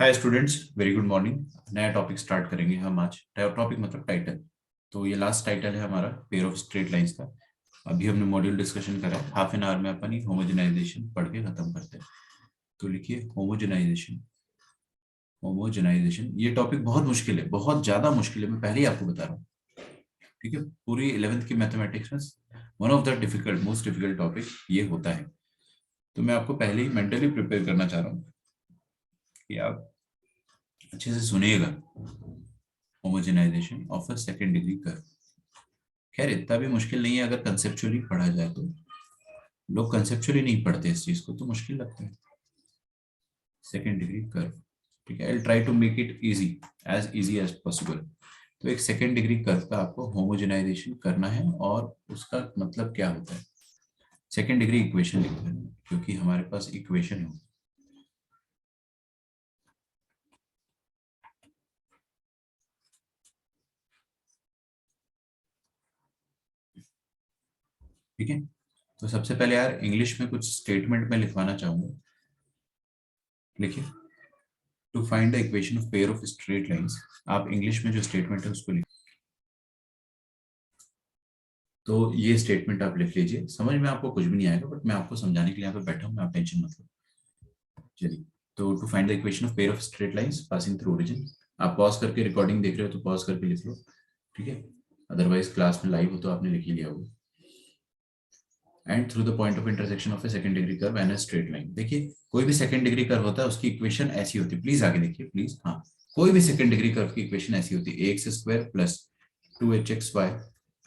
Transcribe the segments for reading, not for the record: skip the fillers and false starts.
Hi students, very good morning. नया topic start करेंगे हम आज। टॉपिक मतलब टाइटल। तो ये लास्ट टाइटल है हमारा पेयर ऑफ स्ट्रेट लाइंस का। अभी हमने मॉड्यूल डिस्कशन करा है, हाफ एन आवर में अपन होमोजेनाइजेशन पढ़ के खत्म करते हैं। तो लिखिए होमोजेनाइजेशन। होमोजेनाइजेशन ये टॉपिक बहुत मुश्किल है, बहुत ज्यादा मुश्किल है, मैं पहले ही आपको बता रहा हूँ। ठीक है, पूरी 11th की मैथमेटिक्स में one of the difficult most difficult topic ये होता है। तो मैं आपको पहले ही मेंटली प्रिपेयर करना चाह रहा हूँ कि आप अच्छे से सुनिएगा। Homogenisation of a second degree curve. खैर इतना भी मुश्किल नहीं है अगर कंसेप्चुअली पढ़ा जाए तो। लोग कंसेप्चुअली नहीं पढ़ते इस चीज को तो मुश्किल लगता है। सेकेंड डिग्री कर्व, ठीक है। I try to make it easy as possible. तो एक सेकेंड डिग्री कर्व का आपको होमोजेनाइजेशन करना है और उसका मतलब क्या होता है। सेकेंड डिग्री इक्वेशन लिखते हैं क्योंकि हमारे पास इक्वेशन है। ठीक है, तो सबसे पहले यार इंग्लिश में कुछ स्टेटमेंट में लिखवाना चाहूंगा। लिखिए, to find the equation of pair of straight lines. आप इंग्लिश में जो स्टेटमेंट है उसको लिखिए। तो ये स्टेटमेंट आप लिख लीजिए। समझ में आपको कुछ भी नहीं आएगा बट मैं आपको समझाने के लिए यहाँ पे बैठा हूँ, आप टेंशन मत लो। चलिए, तो to find the equation of pair of straight lines passing through origin. आप पॉज करके रिकॉर्डिंग देख रहे हो तो पॉज करके लिख लो, ठीक है। अदरवाइज क्लास में लाइव हो तो आपने लिख ही लिया होगा। And through the point of intersection of A second degree curve and a straight line. देखिए, कोई भी सेकंड डिग्री कर्व होता है उसकी इक्वेशन ऐसी होती है। प्लीज आगे देखिए प्लीज। हाँ, कोई भी सेकंड डिग्री कर्व की इक्वेशन ऐसी होती है। X square plus 2hxy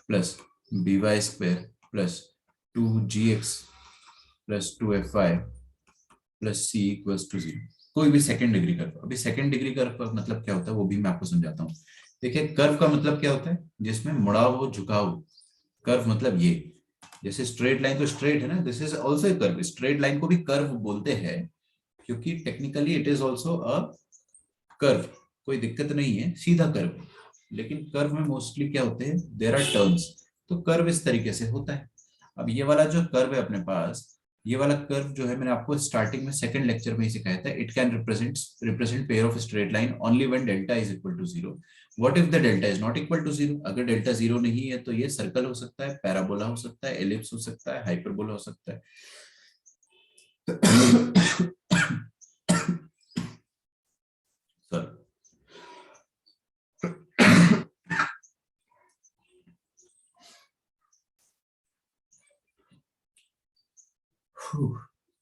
plus by square plus 2gx plus 2fy plus c equals to 0। कोई भी सेकंड डिग्री कर्व। अभी सेकंड डिग्री कर्व का मतलब क्या होता है वो भी मैं आपको समझाता हूँ। देखिए, कर्व का मतलब क्या होता है, जिसमें मुड़ाव हो झुकाव हो। कर्व मतलब ये, जैसे स्ट्रेट लाइन तो स्ट्रेट है ना, this is also a curve. Straight line को भी कर्व बोलते हैं क्योंकि technically it is also a curve. कोई दिक्कत नहीं है, सीधा कर्व। लेकिन कर्व में मोस्टली क्या होते हैं, देयर आर टर्न्स। तो कर्व इस तरीके से होता है। अब ये वाला जो कर्व है अपने पास, ये वाला कर्व जो है मैंने आपको स्टार्टिंग में सेकंड लेक्चर में ही सिखाया था। It can represent pair of straight line only when delta is equal to 0। What if the delta is not equal to 0? अगर डेल्टा 0 नहीं है तो ये सर्कल हो सकता है, पैराबोला हो सकता है, एलिप्स हो सकता है, हाइपरबोला हो सकता है। सॉरी।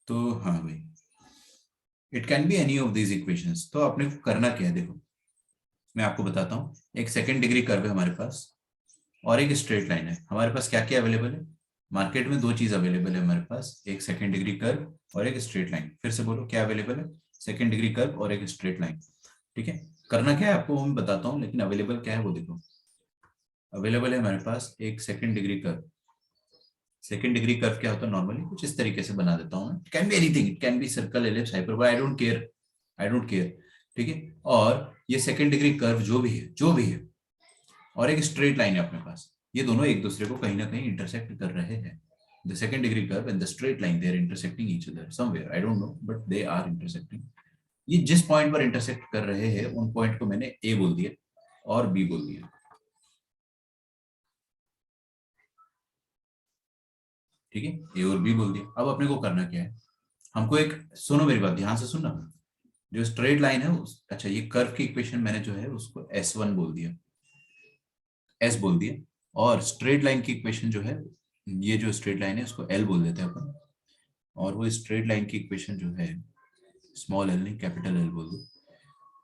तो हाँ भाई, it can be any of these equations. तो आपने को करना क्या है, देखो मैं आपको बताता हूँ। एक सेकंड डिग्री कर्व है हमारे पास और एक स्ट्रेट लाइन है। हमारे पास क्या क्या अवेलेबल है, मार्केट में दो चीज अवेलेबल है हमारे पास, एक सेकंड डिग्री कर्व और एक स्ट्रेट लाइन। फिर से बोलो, क्या अवेलेबल है? सेकंड डिग्री कर्व और एक स्ट्रेट लाइन। ठीक है, करना क्या है आपको वो मैं बताता हूँ, लेकिन अवेलेबल क्या है वो देखो। अवेलेबल है हमारे पास एक second degree curve. Second degree curve क्या होता है, नॉर्मली कुछ इस तरीके से बना देता हूँ मैं। Can be anything, it can be circle, ellipse, hyperbola, I don't care. I don't care. ठीक है, और ये सेकंड डिग्री कर्व जो भी है और एक स्ट्रेट लाइन है अपने पास। ये दोनों एक दूसरे को कहीं ना कहीं इंटरसेक्ट कर रहे हैं। The second degree curve and the straight line, they are intersecting each other somewhere, I don't know but they are intersecting. ये जिस पॉइंट पर इंटरसेक्ट कर रहे हैं उन पॉइंट को मैंने ए बोल दिया और बी बोल दिया। ठीक है, ए और बी बोल दिया। अब अपने को करना क्या है, हमको एक, सुनो मेरी बात ध्यान से सुनना। जो स्ट्रेट लाइन है अच्छा, ये कर्व की इक्वेशन मैंने जो है उसको S1 बोल दिया, एस बोल दिया। और स्ट्रेट लाइन की इक्वेशन जो है, ये जो स्ट्रेट लाइन है उसको एल बोल देते हैं अपन। और वो स्ट्रेट लाइन की इक्वेशन जो है, स्मॉल एल नहीं कैपिटल एल बोल दो।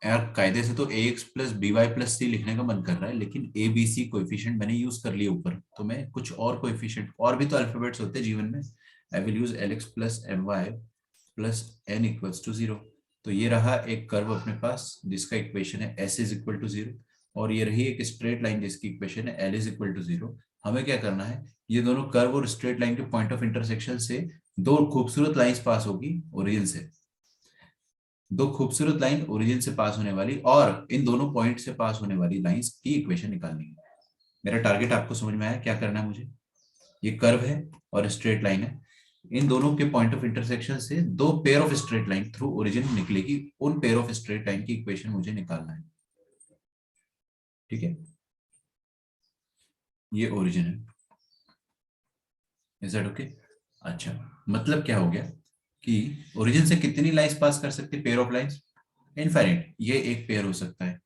यार कायदे से तो A X plus B Y plus C लिखने का मन कर रहा है, लेकिन ए बी सी कोएफिशिएंट मैंने यूज कर लिए ऊपर, तो मैं कुछ और कोएफिशिएंट, और भी तो अल्फाबेट्स होते हैं जीवन में। I will use l x plus m y plus n equals to 0। तो ये रहा एक कर्व अपने पास जिसका इक्वेशन है एस इज इक्वल टू 0। और ये रही एक स्ट्रेट लाइन जिसकी इक्वेशन है एल इज इक्वल टू 0। हमें क्या करना है, ये दोनों कर्व और स्ट्रेट लाइन के पॉइंट ऑफ इंटरसेक्शन से दो खूबसूरत लाइंस पास होगी ओरिजिन से। दो खूबसूरत लाइन ओरिजिन से पास होने वाली और इन दोनों पॉइंट से पास होने वाली लाइंस की इक्वेशन निकालनी है। मेरा टारगेट आपको समझ में आया क्या करना है मुझे। ये कर्व है और स्ट्रेट लाइन है, इन दोनों के पॉइंट ऑफ इंटरसेक्शन से दो pair of straight line through origin निकलेगी, उन पेयर ऑफ स्ट्रेट लाइन की इक्वेशन मुझे निकालना है। ठीक है, ये ओरिजिन है। Is that okay? अच्छा, मतलब क्या हो गया कि ओरिजिन से कितनी लाइंस पास कर सकते, पेयर ऑफ लाइंस? इनफाइनाइट। ये एक पेयर हो सकता है,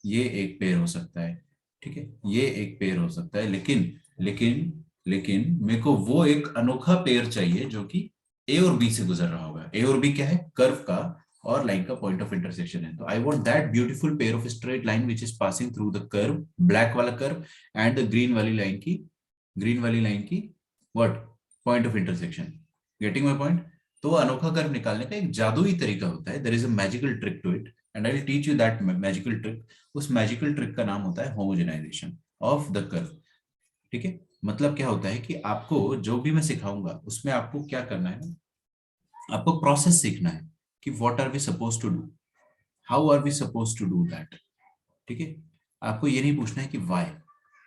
ये एक पेयर हो सकता है, ठीक है, ये एक पेयर हो सकता है, लेकिन लेकिन लेकिन मेरे को वो एक अनोखा पेयर चाहिए जो कि ए और बी से गुजर रहा होगा। ए और बी क्या है? कर्व का और लाइन का पॉइंट ऑफ इंटरसेक्शन है। तो I want that beautiful pair of straight line which is passing through the curve, black वाला कर्व एंड द ग्रीन वाली लाइन की what? Point of intersection. Getting my point? तो अनोखा curve निकालने का एक जादुई तरीका होता है, there is a magical trick to it and I will teach you that magical trick. उस मैजिकल ट्रिक का नाम होता है होमोजेनाइजेशन ऑफ द कर्व। ठीक है, मतलब क्या होता है कि आपको जो भी मैं सिखाऊंगा उसमें आपको क्या करना है ना, आपको प्रोसेस सीखना है कि what are we suppose to do, how are we suppose to do that. ठीक है, आपको ये नहीं पूछना है कि वाई,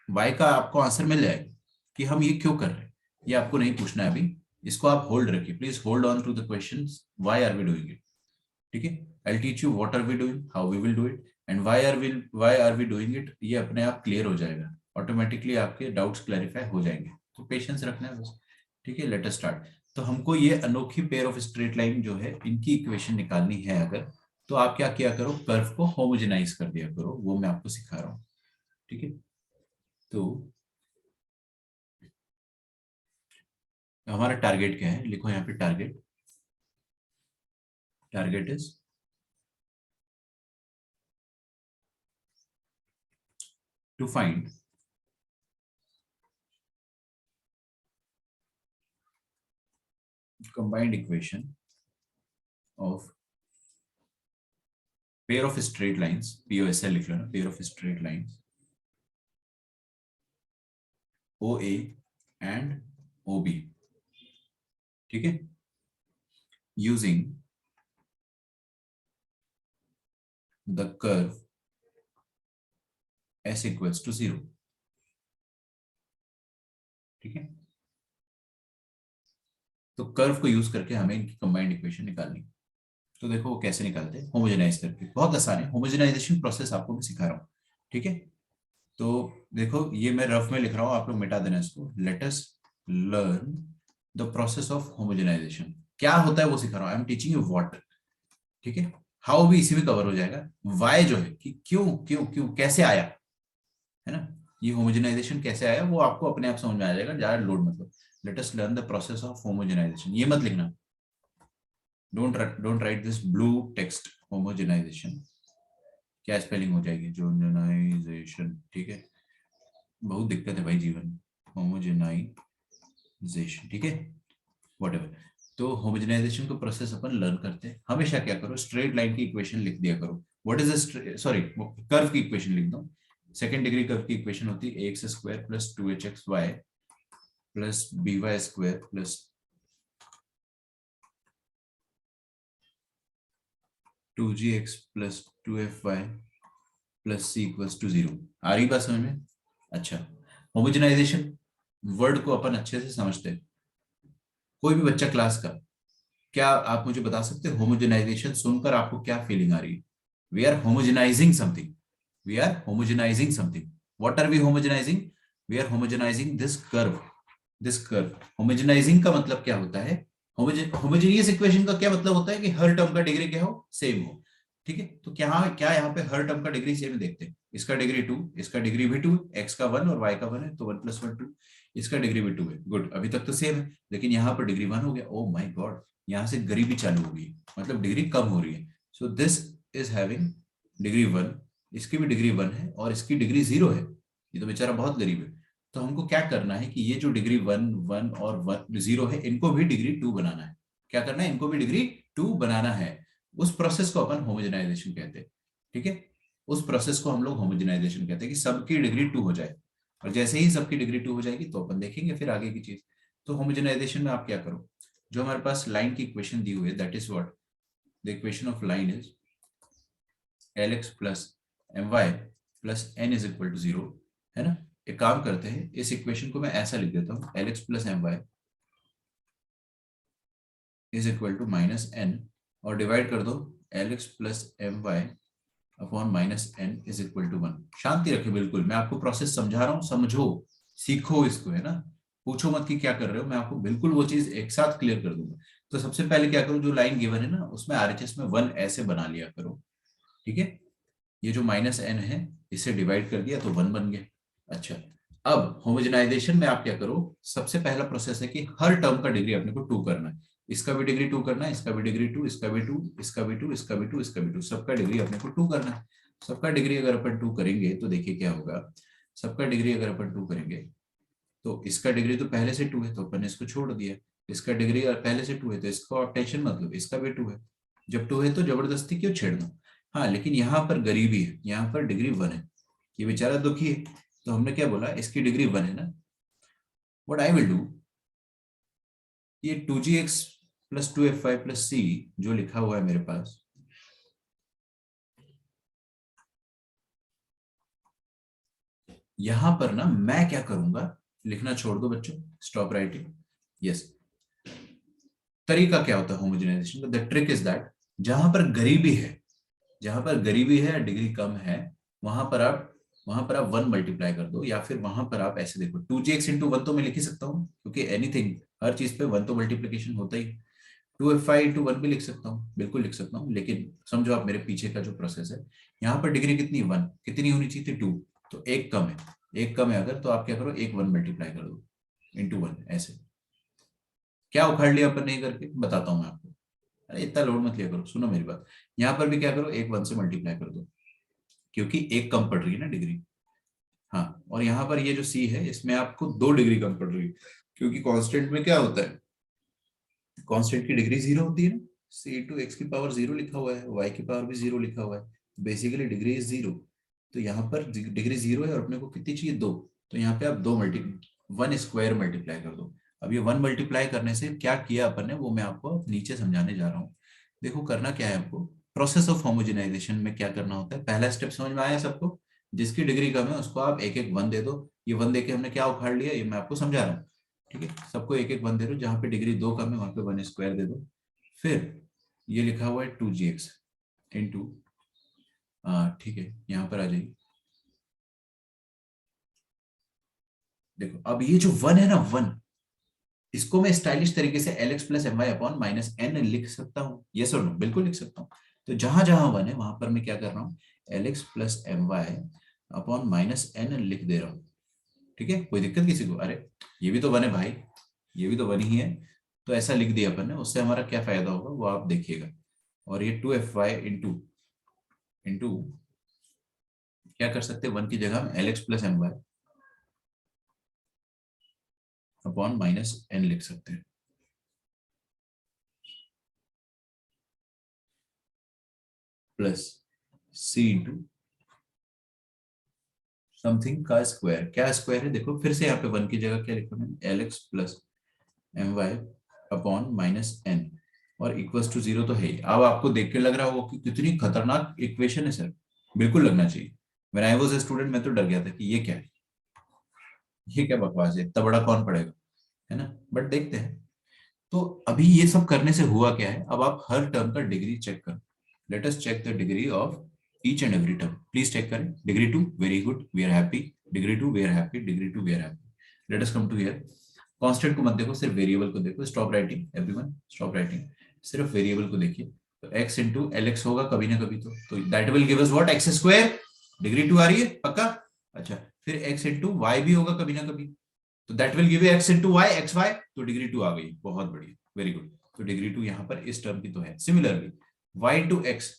वाई का आपको आंसर मिल जाएगा कि हम ये क्यों कर रहे हैं, ये आपको नहीं पूछना है अभी। इसको आप होल्ड रखिए, please hold on to the questions, why are we doing it. ठीक है, I teach you what are we doing, how we will do it and why are we doing it. ये अपने आप क्लियर हो जाएगा, automatically आपके doubts clarify हो जाएंगे। तो पेशेंस रखना है बस। ठीक है, लेट अस स्टार्ट। तो हमको ये अनोखी पेयर ऑफ स्ट्रेट लाइन जो है इनकी इक्वेशन निकालनी है अगर, तो आप क्या किया करो, कर्व को होमोजेनाइज कर दिया करो, वो मैं आपको सिखा रहा हूँ। ठीक है, तो हमारा टारगेट क्या है, लिखो यहाँ पे target. Target is to find combined equation of pair of straight lines, POSL लिख लो ना, pair of straight lines OA and OB। ठीक है, using the curve S equals to 0। ठीक है, तो कर्व को यूज करके हमें इनकी कंबाइंड इक्वेशन निकालनी है। तो देखो वो कैसे निकालते हैं, होमोजेनाइज करके, बहुत आसान है, होमोजेनाइजेशन प्रोसेस आपको मैं सिखा रहा हूँ। ठीक है, तो देखो ये मैं रफ में लिख रहा हूँ, आप लोग मिटा देना इसको। Let us learn the process of homogenisation. क्या होता है वो सिखा रहा हूँ, I am teaching you what. ठीक है, हाउ भी इसी में कवर हो जाएगा। वाई जो है कि क्यों क्यों क्यों कैसे आया, है ना, ये होमोजेनाइजेशन कैसे आया वो आपको अपने आप समझ में आ जाएगा, ज्यादा लोड मतलब। Let us learn the process of homogenisation, ये मत लिखना, don't write this blue text. Homogenisation क्या स्पेलिंग हो जाएगी, जोनाइजेशन। ठीक है, बहुत दिक्कत है भाई जीवन में। होमोजेनाइजेशन, ठीक है, व्हाटएवर। तो होमोजेनाइजेशन का प्रोसेस अपन लर्न करते हैं। हमेशा क्या करो, स्ट्रेट लाइन की इक्वेशन लिख दिया करो। व्हाट इज सॉरी, कर्व की इक्वेशन लिख दो। सेकंड डिग्री कर्व की इक्वेशन होती है x square plus 2hxy plus by square plus 2gx plus 2fy plus c equals to 0। आ रही बात समझ में? अच्छा, होमोजेनाइजेशन वर्ड को अपन अच्छे से समझते हैं। कोई भी बच्चा क्लास का, क्या आप मुझे बता सकते हैं होमोजेनाइजेशन सुनकर आपको क्या फीलिंग आ रही है? We are homogenising something, we are homogenising something. What are we homogenising? We are homogenising this curve, this curve. Homogenising का मतलब क्या होता है? होमोजेनियस इक्वेशन का क्या मतलब होता है कि हर टर्म का डिग्री क्या हो, सेम हो। ठीक है, तो क्या क्या यहाँ पे हर टर्म का डिग्री सेम देखते हैं? इसका डिग्री 2, इसका डिग्री भी 2, एक्स का 1 और वाई का 1 है तो 1 + 1 2। इसका डिग्री भी 2 है, गुड, अभी तक तो सेम है। लेकिन यहाँ पर डिग्री 1 हो गया, ओ माय गॉड, यहाँ से गरीबी चालू हो गई, मतलब डिग्री कम हो रही है। So this is having degree 1, इसकी भी डिग्री 1 है और इसकी डिग्री 0 है। ये तो बेचारा बहुत गरीब है। तो हमको क्या करना है कि ये जो डिग्री 1 1 और 1 0 है, इनको भी डिग्री 2 बनाना है। क्या करना है? इनको भी डिग्री 2 बनाना है। उस प्रोसेस को अपन होमोजेनाइजेशन कहते हैं। ठीक है, उस प्रोसेस को हम लोग होमोजेनाइजेशन कहते हैं कि सबकी डिग्री 2 हो जाए। और जैसे ही सबकी डिग्री 2 हो जाएगी तो अपन देखेंगे फिर आगे की चीज। तो होमोजेनाइजेशन में आप क्या करो, जो हमारे पास लाइन की इक्वेशन दी हुई है, that is what the equation of line is Lx plus my plus n is equal to 0, है ना। एक काम करते हैं, इस इक्वेशन को मैं ऐसा लिख देता हूँ, Lx plus my is equal to minus n और डिवाइड कर दो l x plus m y upon minus n is equal to 1। शांति रखे, बिल्कुल मैं आपको प्रोसेस समझा रहा हूँ, समझो, सीखो इसको, है ना। पूछो मत कि क्या कर रहे हो, मैं आपको बिल्कुल वो चीज एक साथ क्लियर कर दूंगा। तो सबसे पहले क्या करो, जो लाइन गिवन है ना उसमें आरएचएस में 1 ऐसे बना लिया करो, ठीक है। ये जो माइनस एन है इसे डिवाइड कर दिया तो 1 बन गया। अच्छा, अब होमोजेनाइजेशन में आप क्या करो, सबसे पहला प्रोसेस है कि हर टर्म का डिग्री अपने को 2 करना है। इसका भी डिग्री 2 करना है, इसका भी डिग्री 2, इसका भी 2, इसका भी 2, इसका भी 2, इसका भी 2, सबका डिग्री अपने को 2 करना है। सबका डिग्री अगर अपन 2 करेंगे तो देखिए क्या होगा। सबका डिग्री अगर अपन 2 करेंगे तो इसका डिग्री तो पहले से 2 है तो अपन ने इसको छोड़ दिया। इसका डिग्री पहले से 2 है तो इसको आप टेंशन मतलब इसका भी 2 है। जब 2 है तो जबरदस्ती क्यों छेड़ना। हाँ, लेकिन यहाँ पर गरीबी है, यहाँ पर डिग्री 1 है, ये बेचारा दुखी है, तो हमने क्या बोला, इसकी डिग्री 1 है ना। व्हाट आई विल डू, ये 2gx plus 2f5 plus c जो लिखा हुआ है मेरे पास, यहां पर ना मैं क्या करूंगा, लिखना छोड़ दो बच्चों, स्टॉप राइटिंग। यस, तरीका क्या होता है होमोजेनाइजेशन का, द ट्रिक इज दैट जहां पर गरीबी है, जहां पर गरीबी है, डिग्री कम है, वहां पर आप 1 मल्टीप्लाई कर दो, या फिर वहां पर आप ऐसे देखो 2gx इंटू 1 तो मैं लिख ही सकता हूँ, क्योंकि एनीथिंग हर चीज पे 1 तो मल्टीप्लीकेशन होता ही। 2f5 इंटू 1 भी लिख सकता हूँ, बिल्कुल लिख सकता हूँ, लेकिन समझो आप मेरे पीछे का जो प्रोसेस है, यहाँ पर डिग्री कितनी 1, कितनी होनी चाहिए थी 2, तो एक कम है, एक कम है अगर, तो आप क्या करो, एक 1 मल्टीप्लाई कर दो इंटू 1 ऐसे। क्या उखाड़ लिया अपन नहीं करके, बताता हूँ मैं आपको। अरे इतना लोड मत लिया करो, सुनो मेरी बात। यहाँ पर भी क्या करो, एक 1 से मल्टीप्लाई कर दो, क्योंकि एक कम पड़ रही है ना डिग्री। हाँ, और यहाँ पर ये जो सी है इसमें आपको 2 डिग्री कम पड़ रही है, क्योंकि कांस्टेंट में क्या होता है, कांस्टेंट की डिग्री 0 होती है ना। सी टू एक्स की पावर 0 लिखा हुआ है, वाई की पावर भी 0 लिखा हुआ है, बेसिकली डिग्री इज 0। तो यहाँ पर डिग्री 0 है और अपने को कितनी चाहिए, 2। तो यहाँ पे आप 1 स्क्वायर मल्टीप्लाई कर दो। अब ये 1 मल्टीप्लाई करने से क्या किया अपन ने, वो मैं आपको नीचे समझाने जा रहा हूँ। देखो करना क्या है आपको, प्रोसेस ऑफ होमोजेनाइजेशन में क्या करना होता है, पहला स्टेप समझ में आया सबको। जिसकी डिग्री कम है उसको आप एक एक 1 दे दो। ये 1 दे के हमने क्या उखाड़ लिया, ये मैं आपको समझा रहा हूँ, ठीक है। सबको एक एक 1 दे दो, जहां पे डिग्री 2 कम है वहां पे 1 स्क्वायर दे दो। फिर ये लिखा हुआ है 2gx इंटू, ठीक है, यहाँ पर आ जाइए। देखो अब ये जो 1 है ना 1, इसको मैं स्टाइलिश तरीके से l x plus m y upon minus n लिख सकता हूँ, ये और नो, बिल्कुल लिख सकता हूँ। तो जहां जहां 1 है वहां पर मैं क्या कर रहा हूँ, l x plus m y upon minus n लिख दे रहा हूँ, ठीक है। कोई दिक्कत किसी को, अरे ये भी तो 1 है भाई, ये भी तो 1 ही है। तो ऐसा लिख दिया अपन ने, उससे हमारा क्या फायदा होगा वो आप देखिएगा। और ये 2f y इंटू इंटू क्या कर सकते हैं, 1 की जगह में l x plus m y upon minus n लिख सकते हैं, प्लस सी इंटू समथिंग का स्क्वायर। क्या स्क्वायर है देखो, फिर से यहाँ पे 1 की जगह क्या लिखा मैंने, l x plus m y upon minus n, और इक्वल्स टू 0 तो है ही। अब आपको देख के लग रहा होगा कि कितनी खतरनाक इक्वेशन है सर, बिल्कुल लगना चाहिए। When I was a student मैं तो डर गया था कि ये क्या है, ये क्या बकवास है, इतना बड़ा कौन पढ़ेगा, है ना। बट देखते हैं। तो अभी ये सब करने से हुआ क्या है, अब आप हर टर्म का डिग्री चेक करो। Let us check the degree of each and every term, please check करें। Degree 2 very good, we are happy. Degree 2 we are happy, degree 2 we are happy. Let us come to here. Constant को मत देखो, सिर्फ variable को देखो। Stop writing everyone, stop writing. सिर्फ variable को देखिए। तो x इंटू एल एक्स होगा कभी ना कभी, तो that will give us what, x square. Degree 2 आ रही है पक्का। अच्छा, फिर x इंटू वाई भी होगा कभी ना कभी, तो that will give you x into y, x y. तो डिग्री 2 आ गई, बहुत बढ़िया, वेरी गुड। तो डिग्री 2 यहाँ पर इस टर्म की तो है। Similarly y into x,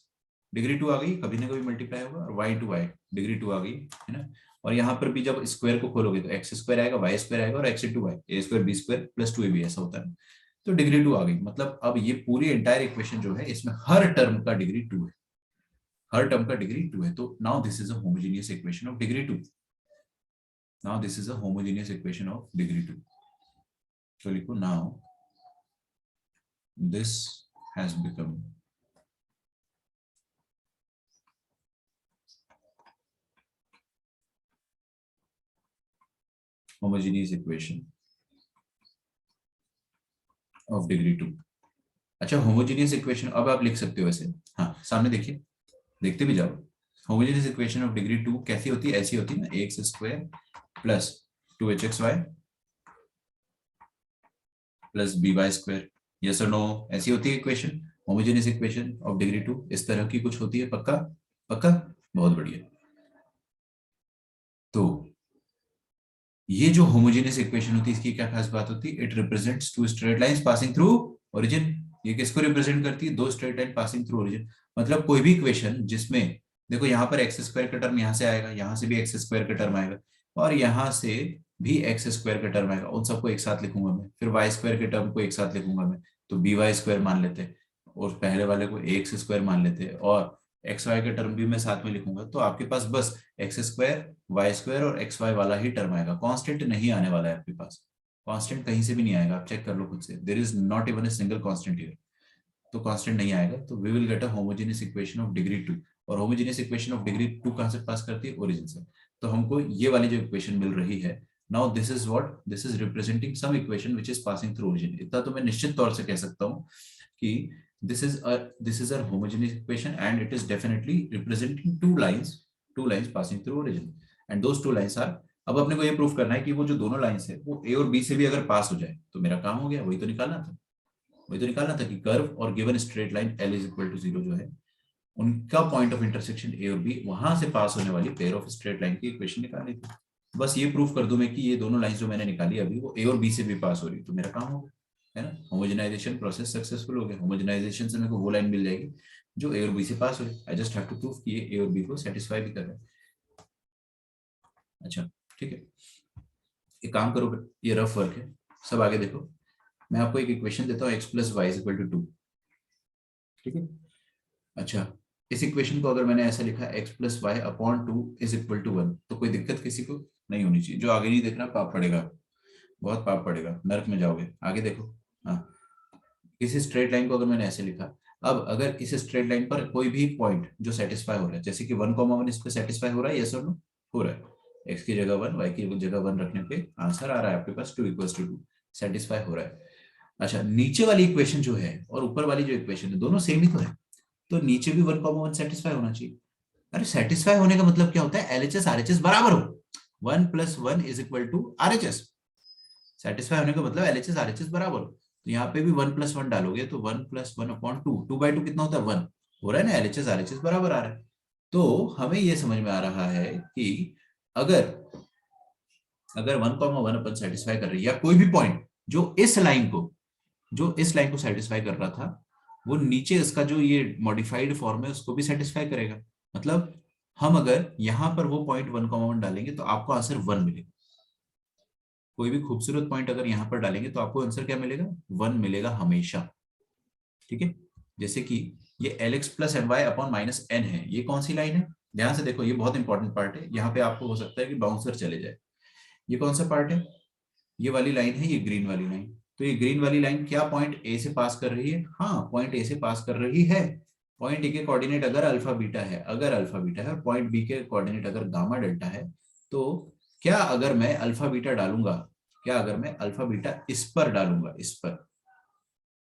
degree 2 आ गई, कभी ना कभी मल्टीप्लाई होगा, और वाई इंटू वाई डिग्री 2 आ गई, है ना। और यहाँ पर भी जब स्क्वायर को खोलोगे तो एक्स स्क्वायर आएगा, वाई स्क्वायर आएगा, और x into y, a square b square plus 2 a b, ऐसा होता है। तो डिग्री 2 आ गई, मतलब अब ये पूरी एंटायर इक्वेशन जो है इसमें हर टर्म का डिग्री 2 है, हर टर्म का डिग्री 2 है। तो now this is a homogeneous equation of degree 2। Now this is a homogeneous equation of degree 2। तो लिखो now this has become homogeneous equation of degree 2। अच्छा, होमोजेनियस इक्वेशन अब आप लिख सकते हो वैसे, हाँ सामने देखिए, देखते भी जाओ। होमोजेनियस इक्वेशन ऑफ डिग्री 2 कैसी होती है? ऐसी होती है ना, x square plus 2hxy plus by square. Yes और नो? ऐसी होती है equation, homogeneous equation of degree 2 इस तरह की कुछ होती है। पक्का? पक्का, बहुत बढ़िया। तो ये जो होमोजेनियस इक्वेशन होती है, इसकी क्या खास बात होती है? It represents to straight lines passing through origin. ये किसको रिप्रेजेंट करती है? दो straight line passing through origin. मतलब कोई भी इक्वेशन जिसमें, देखो यहाँ पर एक्स स्क्वायर का टर्म यहाँ से आएगा, यहाँ से भी एक्स स्क्वायर का टर्म आएगा, और यहाँ से भी एक्स स्क्वायर का टर्म आएगा, उन सबको एक साथ लिखूंगा मैं, फिर वाई स्क्वायर के टर्म को एक साथ लिखूंगा मैं, तो बी वाई स्क्वायर मान लेते हैं, और पहले वाले को एक्स स्क्वायर मान लेते हैं, और एक्स वाई का टर्म भी मैं साथ में लिखूंगा, तो आपके पास बस एक्स स्क्वायर वाई स्क्वायर और एक्स वाई वाला ही टर्म आएगा। कांस्टेंट नहीं आने वाला है आपके पास, कांस्टेंट कहीं से भी नहीं आएगा, आप चेक कर लो खुद से, there is not even a single constant here. तो कांस्टेंट नहीं आएगा, तो we will get a homogeneous equation of degree 2। और होमोजेनियस इक्वेशन ऑफ डिग्री 2 कहां से पास करती है? ओरिजिन से। तो हमको ये वाली जो इक्वेशन मिल रही है, now this is what, this is representing some equation which is passing through origin. इतना तो मैं निश्चित तौर से कह सकता हूं कि this is a homogeneous equation and it is definitely representing two lines passing through origin, and those two lines are, अब अपने को ये प्रूफ करना है कि वो जो दोनों लाइंस है वो ए और बी से भी अगर पास हो जाए तो मेरा काम हो गया। वही तो निकालना था, वही तो निकालना था कि कर्व और given straight line L is equal to 0 जो है, उनका पॉइंट ऑफ इंटरसेक्शन ए और बी, वहां से पास होने वाली पेयर ऑफ स्ट्रेट लाइन की इक्वेशन निकालनी थी। बस ये प्रूफ कर दूं मैं कि ये दोनों लाइंस जो मैंने निकाली अभी वो ए और बी से भी पास हो रही, तो मेरा काम हो गया, है ना? होमोजेनाइजेशन प्रोसेस सक्सेसफुल हो गया। होमोजेनाइजेशन से मेरे को वो लाइन मिल जाएगी जो ए और बी से पास हो रही। I just have to proof कि ये ए और बी को सेटिस्फाई भी कर रहा है। अच्छा, ठीक है, एक काम करो, ये रफ वर्क है, सब आगे देखो। मैं आपको एक इक्वेशन देता हूँ, x plus y is equal to 2, ठीक है? अच्छा, इस इक्वेशन को अगर मैंने ऐसा लिखा, x plus y upon 2 is equal to 1, तो कोई दिक्कत किसी को नहीं होनी चाहिए। जो आगे नहीं देखना, पाप पड़ेगा, बहुत पाप पड़ेगा, नर्क में जाओगे। आगे देखो, हाँ, इस स्ट्रेट लाइन को अगर मैंने ऐसे लिखा, अब अगर इस स्ट्रेट लाइन पर कोई भी पॉइंट जो सेटिस्फाई हो रहा है, जैसे कि 1,1 इस पे सेटिस्फाई हो रहा है, यस और नो? हो रहा है। एक्स की जगह 1, वाई की जगह 1 रखने पे आंसर आ रहा है आपके पास 2 = 2, सेटिस्फाई हो रहा है। अच्छा, नीचे वाली इक्वेशन जो है और ऊपर वाली जो इक्वेशन है, दोनों सेम ही तो है, तो नीचे भी 1,1 सेटिस्फाई होना चाहिए। अरे सेटिस्फाई होने का मतलब क्या होता है? एलएचएस आरएचएस बराबर हो, 1 + 1 = आरएचएस। सेटिस्फाई होने का मतलब एलएचएस आरएचएस बराबर हो, तो यहाँ पे भी 1 + 1 डालोगे तो 1 + 1/2, 2/2 कितना होता है? 1 हो रहा है ना, एलएचएस आरएचएस बराबर आ रहा है। तो हमें ये समझ में आ रहा है कि अगर अगर 1,1 अपन सेटिस्फाई कर रही है, या कोई भी पॉइंट जो इस लाइन को सेटिस्फाई कर रहा था, वो नीचे इसका जो ये मॉडिफाइड फॉर्म है उसको भी सेटिस्फाई करेगा। मतलब हम अगर यहां पर वो पॉइंट 1,1 डालेंगे तो आपको आंसर 1 मिलेगा। कोई भी खूबसूरत पॉइंट अगर यहां पर डालेंगे तो आपको आंसर क्या मिलेगा? 1 मिलेगा हमेशा, ठीक है? जैसे कि ये Lx + My/-n है, ये कौन सी लाइन है? ध्यान से देखो, ये बहुत इंपॉर्टेंट पार्ट है, यहाँ पे आपको हो सकता है कि बाउंसर चले जाए। ये कौन सा पार्ट है? ये वाली लाइन है, ये ग्रीन वाली लाइन। तो ये ग्रीन वाली लाइन क्या पॉइंट ए से पास कर रही है? हाँ, पॉइंट ए से पास कर रही है। पॉइंट ए के कोऑर्डिनेट अगर अल्फा बीटा है, और पॉइंट बी के कोऑर्डिनेट अगर गामा डेल्टा है, तो क्या अगर मैं अल्फा बीटा डालूंगा, इस पर डालूंगा, इस पर,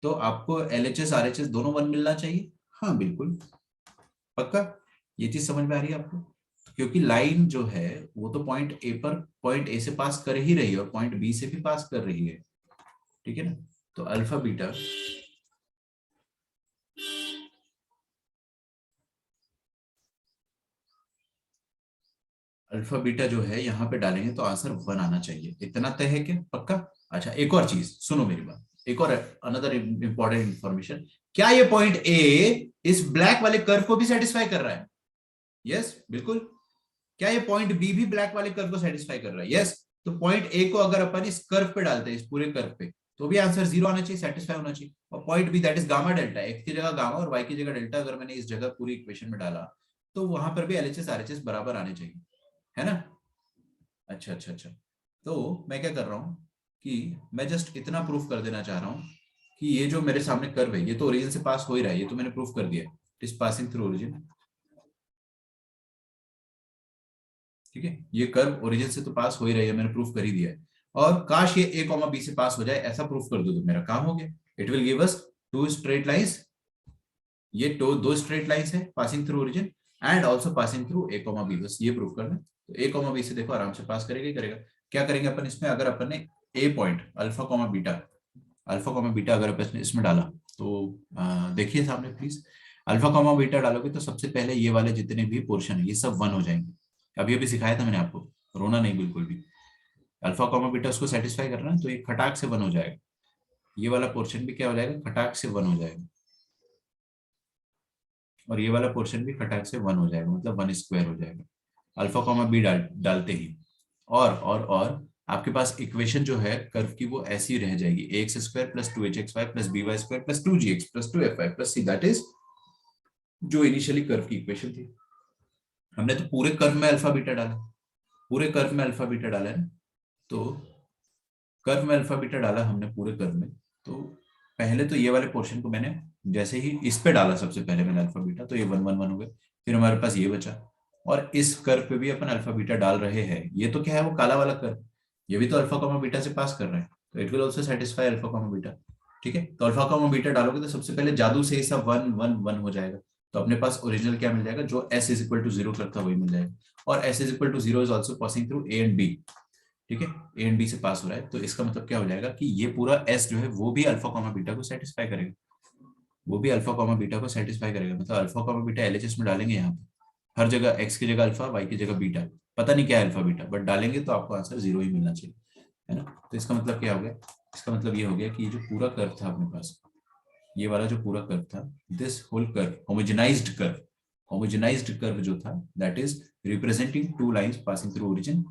तो आपको एलएचएस आरएचएस दोनों 1 मिलना चाहिए? हाँ बिल्कुल, पक्का। ये चीज समझ में आ रही है आपको? क्योंकि लाइन जो है वो तो पॉइंट ए से पास कर ही रही है और पॉइंट बी से भी पास कर रही है, ठीक है ना? तो अल्फा बीटा जो है यहाँ पे डालेंगे तो आंसर 1 आना चाहिए, इतना तय है क्या? पक्का। अच्छा, एक और चीज सुनो मेरी बात, एक और अनदर इंपॉर्टेंट इंफॉर्मेशन, क्या ये पॉइंट ए इस ब्लैक वाले कर्व को भी सेटिस्फाई कर रहा है? यस, बिल्कुल। क्या ये पॉइंट बी भी ब्लैक वाले कर्व को सेटिस्फाई कर रहा है? यस। तो पॉइंट ए को अगर अपन इस कर्व पे डालते हैं, इस पूरे कर्व पे, तो भी आंसर 0 आना चाहिए, सेटिस्फाई होना चाहिए। और point B that is gamma delta, x की जगह गामा और वाई की जगह डेल्टा अगर मैंने इस जगह पूरी इक्वेशन में डाला, तो वहां पर भी एलएचएस आरएचएस बराबर आने चाहिए, है ना? अच्छा अच्छा अच्छा, तो मैं क्या कर रहा हूँ कि मैं जस्ट इतना प्रूफ कर देना चाह रहा हूँ कि ये जो मेरे सामने कर्व है ये तो ओरिजिन से पास हो ही रहा है, ये तो मैंने प्रूफ कर दिया, it is passing through origin, ठीक है? ये कर्व ओरिजिन से तो पास हो ही रही है, मैंने प्रूफ कर ही दिया है। और काश ये a, b से पास हो जाए, ऐसा प्रूफ कर दो तो मेरा काम हो गया। It will give us two straight lines, ये दो स्ट्रेट लाइंस है passing through origin and also passing through A comma B, बस ये प्रूव करना है। तो ए कॉमा बी से देखो आराम से पास करेगा ही करेगा। क्या करेंगे अपन इसमें, अगर अपन ने ए पॉइंट अल्फा कॉमा बीटा अगर अपन इसमें डाला तो देखिए सामने प्लीज, अल्फा कॉमा बीटा डालोगे तो सबसे पहले ये वाले जितने भी पोर्शन है ये सब 1 हो जाएंगे। अभी अभी सिखाया था मैंने आपको, रोना नहीं बिल्कुल भी। अल्फा कॉमा बीटा उसको सेटिस्फाई करना है तो ये खटाक से 1 हो जाएगा, ये वाला पोर्शन भी क्या हो जाएगा, खटाक से 1 हो जाएगा, और ये वाला पोर्शन भी खटाक से 1 हो जाएगा, मतलब 1 स्क्वायर हो जाएगा अल्फा कॉमा बी डालते ही। और आपके पास इक्वेशन जो है कर्व की वो ऐसी रह जाएगी, x square plus 2hxy plus by square plus 2gx plus 2fy plus c, that is जो इनिशियली कर्व की इक्वेशन थी। हमने तो पूरे कर्व में अल्फा बीटा डाला, पूरे कर्व में अल्फा बीटा डाला है ना, तो कर्व में अल्फा बीटा डाला हमने पूरे कर्व में। तो पहले तो ये वाले पोर्शन को मैंने जैसे ही इस पे डाला, सबसे पहले मैंने अल्फा बीटा, तो ये 1 1 1 हो गए, फिर हमारे पास ये बचा, और इस कर्व पे भी अपन अल्फा बीटा डाल रहे हैं। ये तो क्या है, वो काला वाला कर्व, ये भी तो अल्फा कॉमा बीटा से पास कर रहा है, तो it will also satisfy alpha comma beta. ठीक है, तो अल्फा कॉमा बीटा डालोगे तो सबसे पहले जादू से ये सब 1 1 1 हो जाएगा, तो अपने पास ओरिजिनल क्या मिल जाएगा, जो s इज इक्वल टू 0 करता है वही मिल जाएगा, और s is equal to 0 is also passing through a and b। ठीक है, ए एंड बी से पास हो रहा है, तो इसका मतलब क्या हो जाएगा कि ये पूरा एस जो है वो भी अल्फा कॉमा बीटा को सेटिस्फाई करेगा, वो भी अल्फा कॉमा बीटा को सेटिस्फाई करेगा। मतलब अल्फा कॉमा बीटा एलएचएस में डालेंगे यहाँ पे हर जगह, एक्स की जगह अल्फा, वाई की जगह बीटा, पता नहीं क्या है अल्फा बीटा, बट डालेंगे तो आपको आंसर 0 ही मिलना चाहिए, है ना। तो इसका मतलब क्या हो गया, इसका मतलब ये हो गया कि ये जो पूरा कर्व था अपने पास, ये वाला जो पूरा कर्व था, this whole curve homogenized curve जो था, that is representing two lines passing through origin,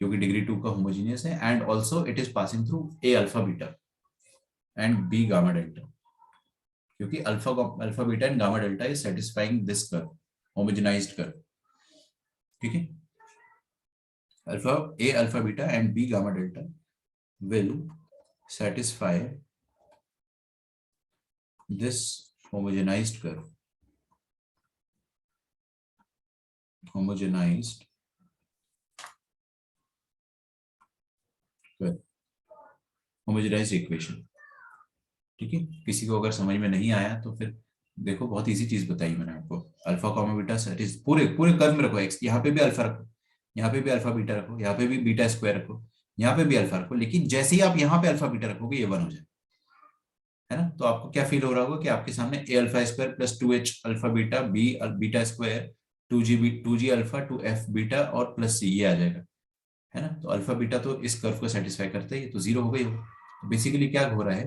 क्योंकि डिग्री 2 का होमोजीनियस है, and also it is passing through A alpha beta and B gamma delta, क्योंकि alpha beta and gamma delta is satisfying this curve, homogenized curve. ठीक है, alpha beta and B gamma delta will satisfy this homogenized curve, homogenized equation. ठीक है, किसी को अगर समझ में नहीं आया तो फिर देखो, बहुत इजी चीज बताई मैंने आपको, अल्फा कॉमा बीटा सेटिस पूरे पूरे कर्व में रखो, एक्स यहाँ पे भी अल्फा रखो, यहाँ पे भी अल्फा बीटा रखो, यहाँ पे भी बीटा स्क्वायर रखो, यहाँ पे भी अल्फा रखो, लेकिन जैसे ही आप यहाँ पे अल्फा बीटा रखोगे ये 1 हो जाए, है ना। तो आपको क्या फील हो रहा होगा कि आपके सामने A alpha square plus 2h alpha beta B beta square 2g alpha 2f beta और प्लस c, ये आ जाएगा, है ना। तो अल्फा बीटा तो इस कर्व को सेटिस्फाई करते हैं, तो 0 हो गई हो। तो बेसिकली क्या हो रहा है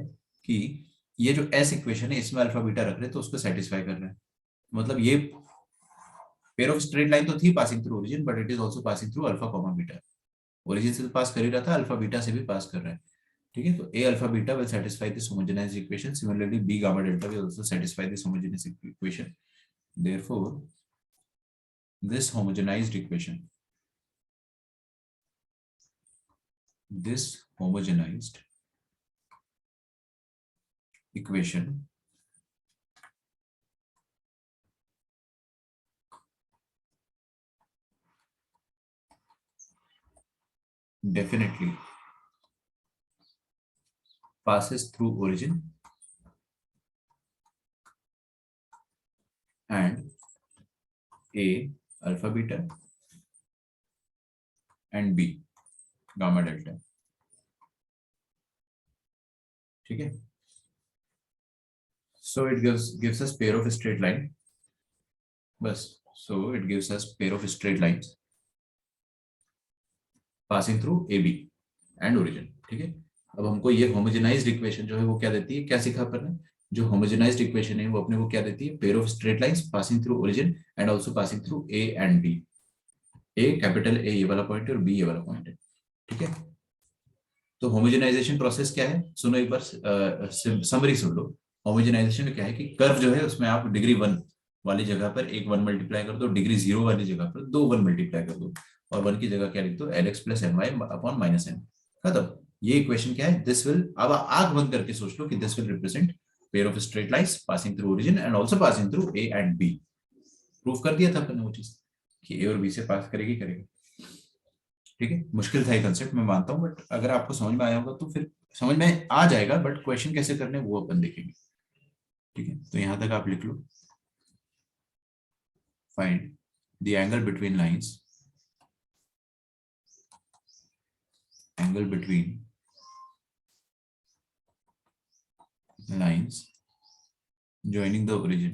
कि ये जो एस इक्वेशन है इसमें अल्फा बीटा रख रहे हैं तो उसको सेटिस्फाई कर रहा है, मतलब ये पेयर ऑफ स्ट्रेट लाइन तो थी passing through origin, but it is also passing through alpha comma beta, origin से तो पास कर ही रहा था, अल्फा बीटा से भी पास कर रहा है। ठीक है, तो A alpha beta will satisfy this homogeneous equation, similarly b gamma delta will also satisfy this homogeneous equation, therefore this homogenized equation, this homogenized equation definitely passes through origin and a alpha beta and b gamma delta। ठीक है, so it gives us pair of straight line, बस, so it gives us pair of straight lines passing through AB and origin। ठीक है, अब हमको ये homogenised equation जो है वो क्या देती है, क्या सीखा अपन ने, जो होमोजेनाइज्ड इक्वेशन है वो अपने को क्या देती है, pair of straight lines passing through origin and also passing through A and B, A capital A ये वाला पॉइंट है और बी ये वाला पॉइंट है। ठीक है, तो होमोजेनाइजेशन प्रोसेस क्या है, सुनो एक बार, समरी सुन लो। होमोजेनाइजेशन में क्या है कि कर्व जो है उसमें आप डिग्री 1 वाली जगह पर एक 1 मल्टीप्लाई कर दो, डिग्री 0 वाली जगह पर 2 1 मल्टीप्लाई कर दो, और 1 की जगह क्या लिख दो, lx plus my upon minus n, खत्म। ये इक्वेशन क्या है, दिस विल, अब आंख बंद करके सोच लो कि this will represent pair of straight lines passing through origin and also passing through A and B. Proof कर दिया था अपन ने वो चीज कि ए और बी से पास करेगी करेगा। ठीक है, मुश्किल था ये कंसेप्ट मैं मानता हूँ, बट अगर आपको समझ में आया होगा तो फिर समझ में आ जाएगा, बट क्वेश्चन कैसे करने वो अपन देखेंगे। ठीक है, तो यहां तक आप लिख लो, find the angle between lines, angle between lines joining the origin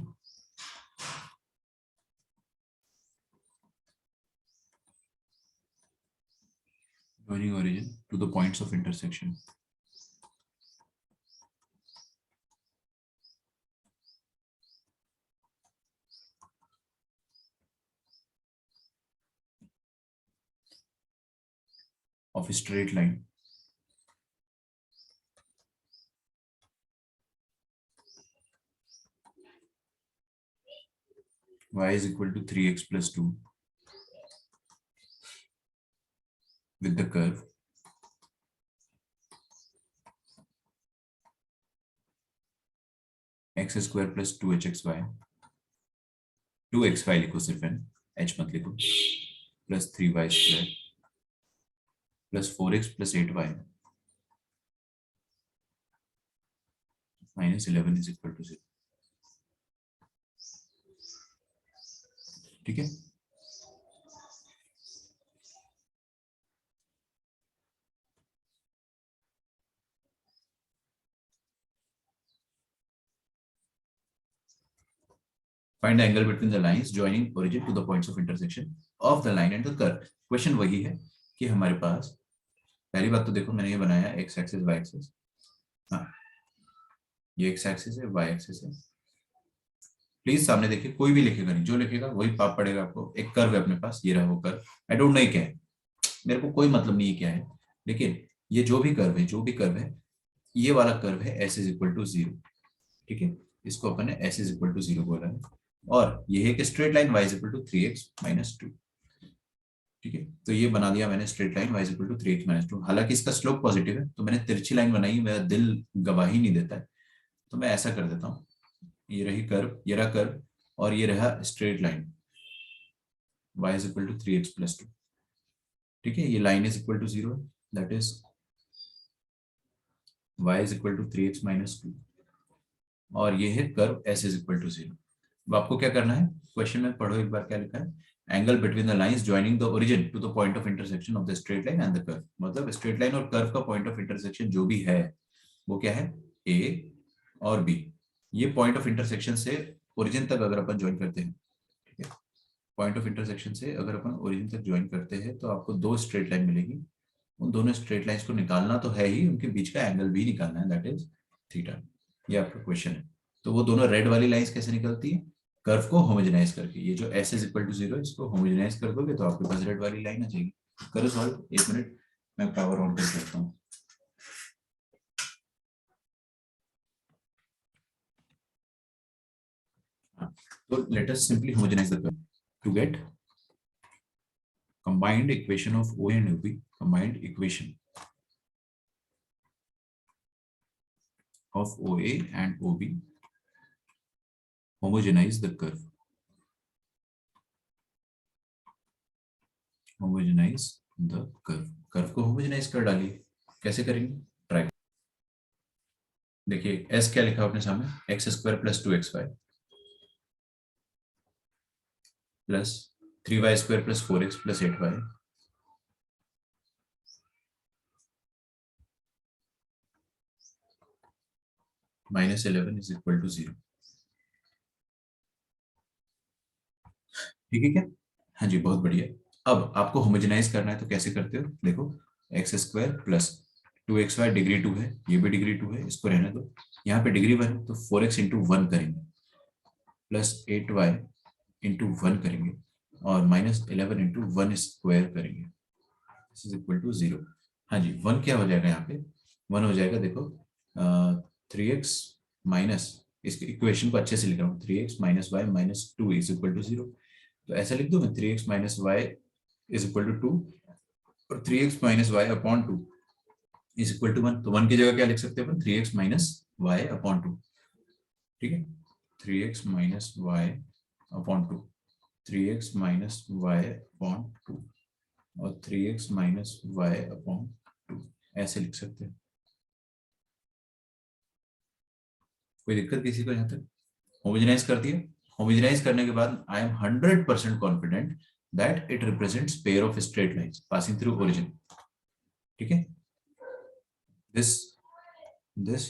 to the points of intersection of a straight line y is equal to 3x plus 2 with the curve x square plus 2hxy, 2xy लिखो सिर्फ, है h मत लिखो, plus 3y square plus 4x plus 8y minus 11 is equal to 0. ठीक है, find the angle between the lines joining origin to the points of intersection of the line and the curve. Question वही है कि हमारे पास, पहली बात तो देखो मैंने ये बनाया x एक्सिस y एक्सिस, हाँ ये x एक्सिस है, y एक्सिस है, प्लीज सामने देखिए, कोई भी लिखेगा नहीं, जो लिखेगा वही पाप पड़ेगा आपको। एक कर्व है अपने पास, ये रहा वो कर्व, आई डोंट नो ये क्या है, मेरे को कोई मतलब नहीं है क्या है, लेकिन ये जो भी कर्व है, जो भी कर्व है, ये वाला कर्व है s इज इक्वल टू 0, ठीक है, इसको अपन ने s इज इक्वल टू 0 बोला है, और ये है कि straight line y is equal to 3x minus 2, ठीक है, तो ये बना दिया मैंने straight line y is equal to 3x minus 2। हालांकि इसका स्लोप पॉजिटिव है, तो मैंने तिरछी लाइन बनाई, मेरा दिल गवाही नहीं देता है, तो मैं ऐसा कर देता हूँ, ये रही कर्व, ये रहा कर्व, और ये रहा straight line y is equal to 3x plus 2, ठीक है, ये line is equal to 0, that is y is equal to 3x minus 2, और ये है curve s is equal to 0। अब आपको क्या करना है, क्वेश्चन में पढ़ो एक बार क्या लिखा है, angle between the lines joining the origin to the point of intersection of the straight line and the curve, मतलब स्ट्रेट लाइन और कर्व का पॉइंट ऑफ इंटरसेक्शन जो भी है वो क्या है, a और b, ये पॉइंट ऑफ इंटरसेक्शन से ओरिजिन तक अगर अपन ज्वाइन करते हैं, ठीक है, पॉइंट ऑफ इंटरसेक्शन से अगर अपन ओरिजिन तक ज्वाइन करते हैं तो आपको दो स्ट्रेट लाइन मिलेगी, उन दोनों स्ट्रेट लाइंस को निकालना तो है ही, उनके बीच का एंगल भी निकालना है, दैट इज थीटा, ये आपका क्वेश्चन है। तो वो दोनों रेड वाली लाइंस कैसे निकलती है, कर्व को होमोजेनाइज करके, ये जो s इज इक्वल टू 0 इसको होमोजेनाइज कर दोगे तो आपके पास रेड वाली लाइन आ जाएगी। करो सॉल्व, एक मिनट मैं पावर ऑन कर देता हूँ। So let us simply homogenize the curve to get combined equation of OA and OB, combined equation of OA and OB, homogenize the curve, homogenize the curve, curve को homogenize कर डालिए, कैसे करेंगे, try, देखिए s क्या लिखा आपने सामने, x square plus 2xy plus 3y square plus 4x plus 8y minus 11 is equal to 0, ठीक है क्या, हाँ जी बहुत बढ़िया। अब आपको होमोजेनाइज करना है तो कैसे करते हो, देखो x square plus 2xy degree 2 है, ये भी डिग्री 2 है, इसको रहने दो, यहाँ पे डिग्री 1 है तो 4x इंटू 1 करेंगे प्लस 8y इंटू 1 करेंगे और माइनस 11 इंटू 1 स्क्वायर करेंगे, दिस इज इक्वल टू 0। हाँ जी 1 क्या हो जाएगा, यहाँ पे 1 हो जाएगा, देखो 3x माइनस, इस इक्वेशन को अच्छे से लिख रहा हूँ, 3x minus y minus 2 is equal to 0, तो ऐसा लिख दो मैं 3x minus y is equal to 2 और 3x minus y upon 2 is equal to 1, तो 1 की जगह क्या लिख सकते हैं अपन, 3x माइनस वाई अपॉन 2, ठीक है, 3x minus y upon 2, 3x minus y upon 2 और 3x माइनस वाई अपॉन 2, ऐसे लिख सकते हैं। कोई दिक्कत किसी को? यहाँ तक होमोजेनाइज कर दिया। होमोजेनाइज करने के बाद I am 100% confident that it represents pair of straight lines passing through origin. ठीक है, this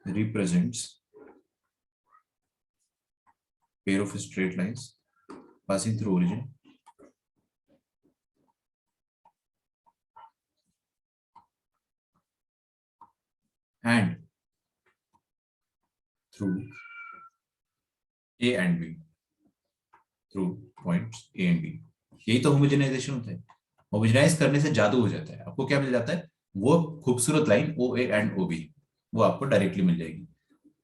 represents pair of straight lines passing through origin and through A and B, through points A and B। यही तो homogenization होता है। Homogenise करने से जादू हो जाता है। आपको क्या मिल जाता है? वो खूबसूरत लाइन OA एंड OB, वो आपको डायरेक्टली मिल जाएगी।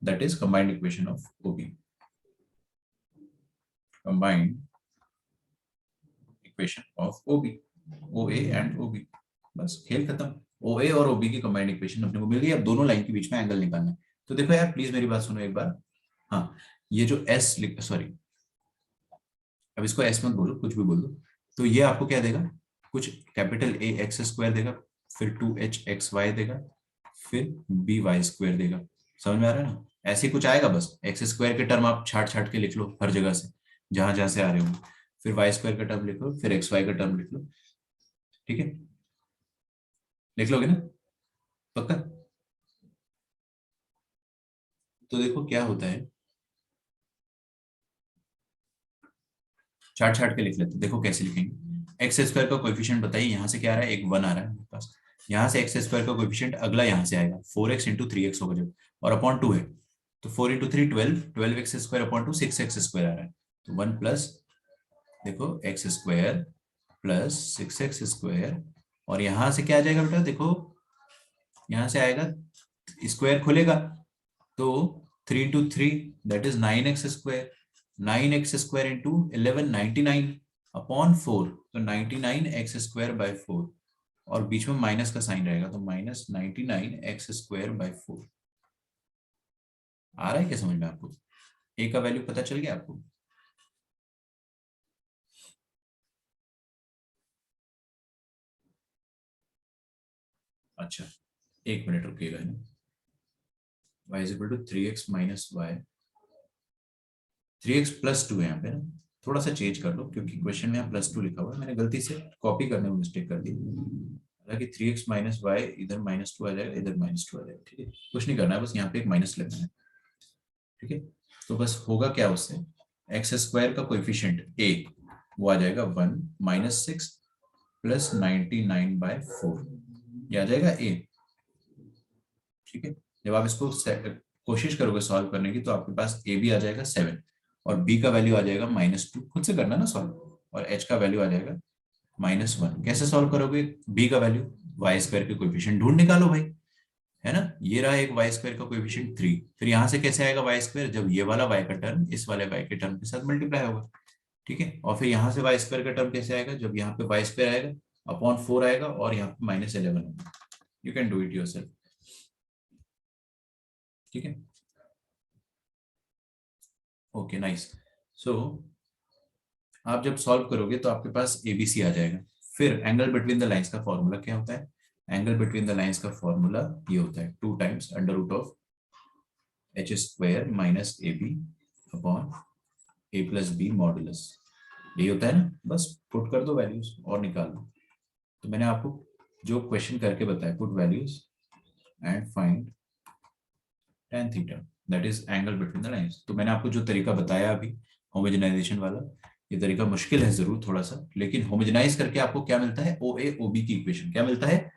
That is combined equation of OB, combined equation of OB, OA and OB। बस खेल खत्म। OA और OB की कंबाइंड इक्वेशन अपने को मिल गई। अब दोनों लाइन के बीच में एंगल निकालना है। तो देखो यार, प्लीज मेरी बात सुनो एक बार। हाँ, ये जो S सॉरी, अब इसको S मत बोलो, कुछ भी बोल दो। तो ये आपको क्या देगा? कुछ कैपिटल A एक्स स्क्वायर देगा, फिर 2H XY देगा, फिर BY स्क्वायर देगा। समझ में आ रहा है ना? ऐसे ही कुछ आएगा। बस एक्स स्क्वायर के टर्म आप छाट छाट के लिख लो हर जगह से, जहां जहां से आ रहे हो। फिर वाई स्क्वायर का टर्म लिख लो, फिर XY का टर्म लिख लो। ठीक है, लिख लोगे ना? पक्का? तो देखो क्या होता है, चार्ट छाट के लिख लेते हैं। देखो कैसे लिखेंगे। एक्स स्क्वायर का कोएफिशिएंट बताइए, यहाँ से क्या आ रहा है? एक 1 आ रहा है मेरे पास। यहाँ से एक्स स्क्वायर का कोएफिशिएंट अगला यहाँ से आएगा 4x इंटू 3x होगा जब, और अपॉन 2 है तो 4 into 3 12x square upon 2 6x square आ रहा है। तो 1 प्लस, देखो x square plus 6x square, और यहाँ से क्या आ जाएगा बेटा? देखो यहाँ से आएगा, स्क्वायर खुलेगा तो 3 into 3 that is 9x square, 9x square into 11 99 upon 4, तो 99x स्क्वायर बाय 4, और बीच में माइनस का साइन रहेगा तो माइनस 99x स्क्वायर बाय 4। आ रहा है क्या समझ में आपको? ए का वैल्यू पता चल गया आपको? अच्छा, एक मिनट रुकिएगा ना। y is equal to 3x minus y, 3x plus 2 है यहाँ पे ना। थोड़ा सा चेंज कर लो क्योंकि क्वेश्चन में यहाँ +2 लिखा हुआ है, मैंने गलती से कॉपी करने में मिस्टेक कर दी। हालांकि 3x माइनस वाई, इधर -2 आ जाएगा, इधर -2 आ जाएगा। ठीक है, कुछ नहीं करना है, बस यहाँ पे एक माइनस लगना है। ठीक है, तो बस होगा क्या उससे, एक्स स्क्वायर का कोएफिशिएंट a वो आ जाएगा 1 -6 प्लस 99/4, ये आ जाएगा a। ठीक है, जब आप इसको कोशिश करोगे सॉल्व करने की तो आपके पास a भी आ जाएगा 7, और b का वैल्यू आ जाएगा -2, खुद से करना ना सॉल्व, और h का वैल्यू आ जाएगा -1। कैसे सॉल्व करोगे? b का वैल्यू, वाई स्क्वायर के कोएफिशिएंट ढूंढ निकालो भाई, है ना? ये रहा एक वाई स्क्वायर का कोएफिशिएंट 3, फिर यहाँ से कैसे आएगा वाई स्क्वायर? जब ये वाला y का टर्म इस वाले y के टर्म के साथ मल्टीप्लाई होगा। ठीक है, और फिर यहाँ से वाई स्क्वायर का टर्म कैसे आएगा? जब यहाँ पे वाई स्क्वायर आएगा अपॉन 4 आएगा, और यहाँ पे -11 होगा। You can do it yourself. ठीक है, ओके नाइस। सो आप जब सॉल्व करोगे तो आपके पास ABC आ जाएगा। फिर एंगल बिटवीन द लाइंस का फॉर्मूला क्या होता है? एंगल बिटवीन द लाइंस का फॉर्मूला ये होता है 2 times under root of h square minus AB upon a plus B modulus. यही होता है ना? बस पुट कर दो वैल्यूज और निकाल लो। तो मैंने आपको जो क्वेश्चन करके बताया, put values and find tan theta, that is angle between the lines. तो मैंने आपको जो तरीका बताया अभी होमोजेनाइजेशन वाला, ये तरीका मुश्किल है जरूर थोड़ा सा, लेकिन होमोजेनाइज करके आपको क्या मिलता है? OA OB की इक्वेशन। क्या मिलता है?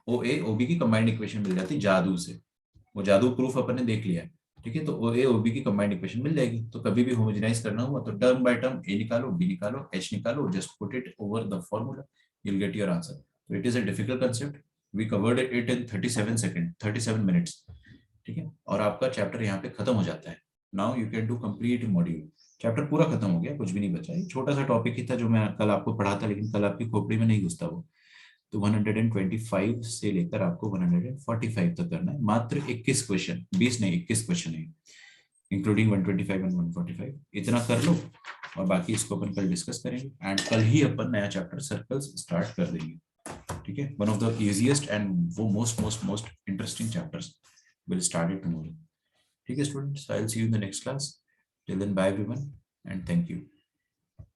OA OB की कंबाइंड इक्वेशन मिल जाती है जादू से। वो जादू प्रूफ अपन ने देख लिया है। ठीक है, तो OA OB की कंबाइंड इक्वेशन मिल जाएगी। तो कभी भी होमोजेनाइज करना हुआ तो टर्म बाय टर्म A निकालो, B निकालो, H निकालो, just put it over the formula, you'll get your answer. So it is a difficult concept. We covered it in 37 seconds, 37 minutes. ठीक है, और आपका चैप्टर यहाँ पे खत्म हो जाता है। Now you can do complete module. Chapter पूरा खत्म हो गया, कुछ भी नहीं बचा। ये छोटा सा टॉपिक ही था जो मैं कल आपको पढ़ा था, लेकिन कल आपकी खोपड़ी में नहीं घुसता वो। तो 125 से लेकर आपको 145 तक करना है। मात्र 21 क्वेश्चन, 20 नहीं 21 क्वेश्चन है, इंक्लूडिंग 125 एंड 145। इतना कर लो और बाकी इसको अपन कल डिस्कस करेंगे, एंड कल ही अपन नया चैप्टर सर्कल्स स्टार्ट कर देंगे। ठीक है, one of the easiest and वो most interesting chapters will start it tomorrow. ठीक है students, I will see you in the next class. Till then bye everyone and thank you.